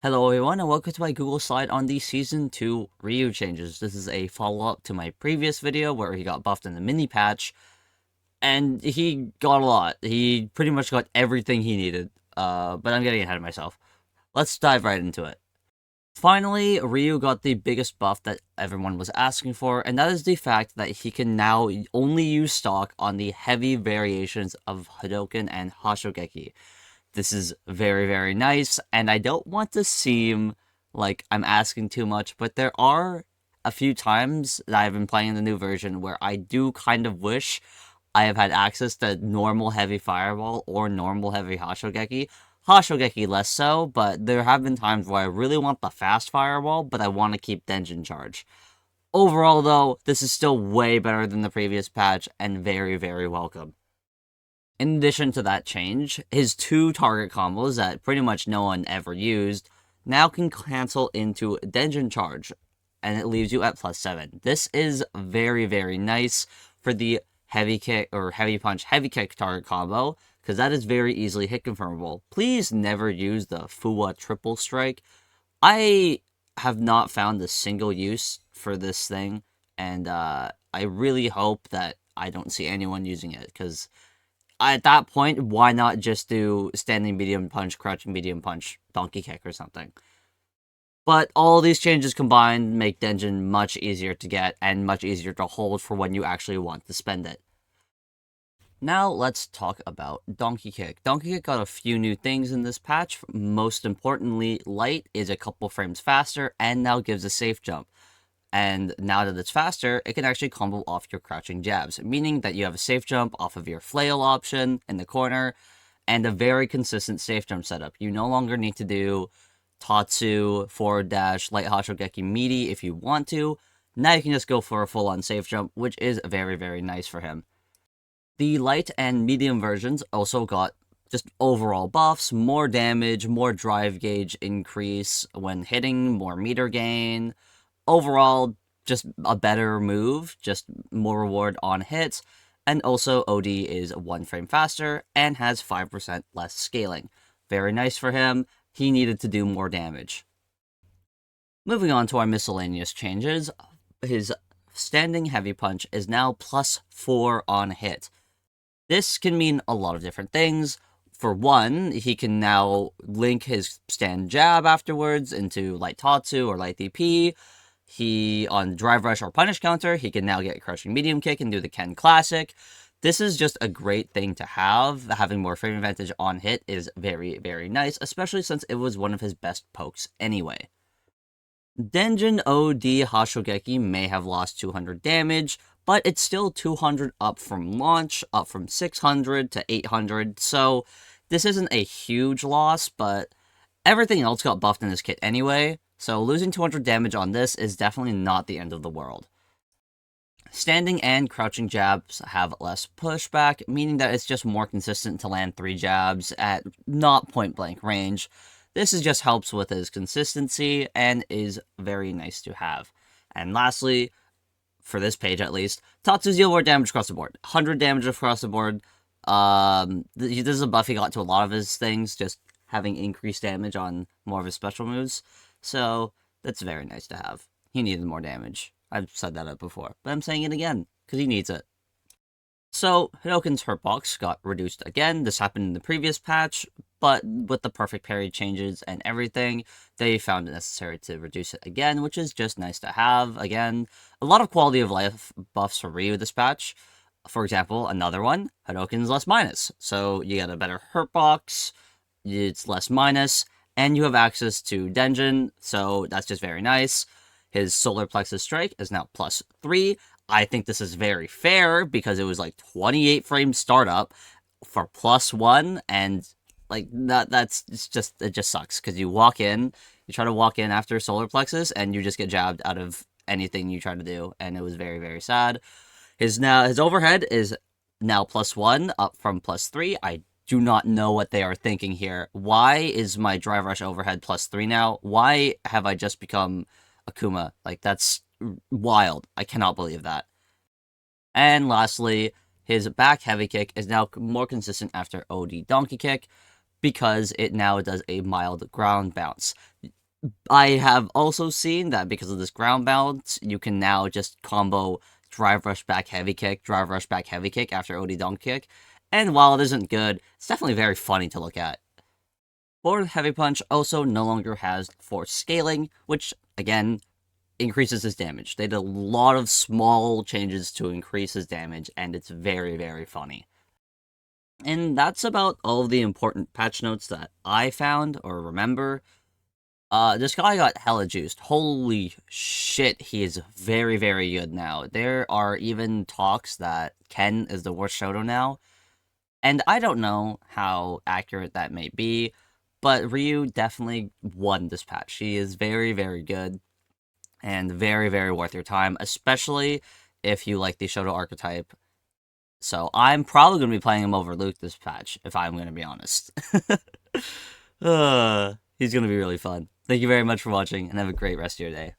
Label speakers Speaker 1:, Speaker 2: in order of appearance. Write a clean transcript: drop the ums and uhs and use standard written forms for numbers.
Speaker 1: Hello everyone and welcome to my Google slide on the Season 2 Ryu changes. This is a follow-up to my previous video where he got buffed in the mini patch, and he got a lot. He pretty much got everything he needed, but I'm getting ahead of myself. Let's dive right into it. Finally, Ryu got the biggest buff that everyone was asking for, and that is the fact that he can now only use stock on the heavy variations of Hadouken and Hashogeki. This is very, very nice, and I don't want to seem like I'm asking too much, but there are a few times that I've been playing the new version where I do kind of wish I have had access to normal heavy fireball or normal heavy Hashogeki. Hashogeki less so, but there have been times where I really want the fast fireball, but I want to keep Denjin charge. Overall, though, this is still way better than the previous patch and very, very welcome. In addition to that change, his two target combos that pretty much no one ever used now can cancel into Denjin Charge, and it leaves you at +7. This is very, very nice for the heavy kick or heavy punch, heavy kick target combo, because that is very easily hit confirmable. Please never use the Fuwa triple strike. I have not found a single use for this thing, and I really hope that I don't see anyone using it, because at that point, why not just do standing medium punch, crouching medium punch, donkey kick, or something? But all these changes combined make Denjin much easier to get and much easier to hold for when you actually want to spend it. Now let's talk about Donkey Kick. Donkey Kick got a few new things in this patch. Most importantly, Light is a couple frames faster and now gives a safe jump. And now that it's faster, it can actually combo off your crouching jabs, meaning that you have a safe jump off of your flail option in the corner, and a very consistent safe jump setup. You no longer need to do Tatsu, forward dash, light Hashogeki meaty if you want to. Now you can just go for a full-on safe jump, which is very, very nice for him. The light and medium versions also got just overall buffs, more damage, more drive gauge increase when hitting, more meter gain, overall, just a better move, just more reward on hits, and also OD is 1 frame faster and has 5% less scaling. Very nice for him. He needed to do more damage. Moving on to our miscellaneous changes, his standing heavy punch is now +4 on hit. This can mean a lot of different things. For one, he can now link his stand jab afterwards into light Tatsu or light DP. He, on drive rush or punish counter, he can now get crushing medium kick and do the Ken classic. This is just a great thing to have. Having more frame advantage on hit is very, very nice, especially since it was one of his best pokes anyway. Denjin OD Hashogeki may have lost 200 damage, but it's still 200 up from launch, up from 600 to 800, so this isn't a huge loss, but everything else got buffed in this kit anyway, so losing 200 damage on this is definitely not the end of the world. Standing and crouching jabs have less pushback, meaning that it's just more consistent to land 3 jabs at not point-blank range. This just helps with his consistency and is very nice to have. And lastly, for this page at least, Tatsu's deal more damage across the board. 100 damage across the board. This is a buff he got to a lot of his things, just having increased damage on more of his special moves. So, that's very nice to have. He needed more damage. I've said that up before, but I'm saying it again, because he needs it. So, Hadouken's hurtbox got reduced again. This happened in the previous patch, but with the perfect parry changes and everything, they found it necessary to reduce it again, which is just nice to have. Again, a lot of quality of life buffs for Ryu this patch. For example, another one, Hadouken's less minus. So you get a better hurtbox, it's less minus, and you have access to Denjin, so that's just very nice. His solar plexus strike is now +3. I think this is very fair because it was like 28 frame startup for +1, and like it just sucks because you try to walk in after solar plexus, and you just get jabbed out of anything you try to do, and it was very, very sad. His overhead is now +1, up from +3. I do not know what they are thinking here. Why is my drive rush overhead +3 now? Why have I just become Akuma? Like, that's wild. I cannot believe that. And lastly, his back heavy kick is now more consistent after OD donkey kick. because it now does a mild ground bounce. I have also seen that because of this ground bounce, you can now just combo drive rush back heavy kick, drive rush back heavy kick after OD dunk kick. And while it isn't good, it's definitely very funny to look at. Forward heavy punch also no longer has force scaling, which again increases his damage. They did a lot of small changes to increase his damage, and it's very, very funny. And that's about all of the important patch notes that I found or remember. This guy got hella juiced. Holy shit, he is very, very good now. There are even talks that Ken is the worst Shoto now, and I don't know how accurate that may be, but Ryu definitely won this patch. He is very, very good, and very, very worth your time, especially if you like the Shoto archetype. So I'm probably going to be playing him over Luke this patch, if I'm going to be honest. He's going to be really fun. Thank you very much for watching, and have a great rest of your day.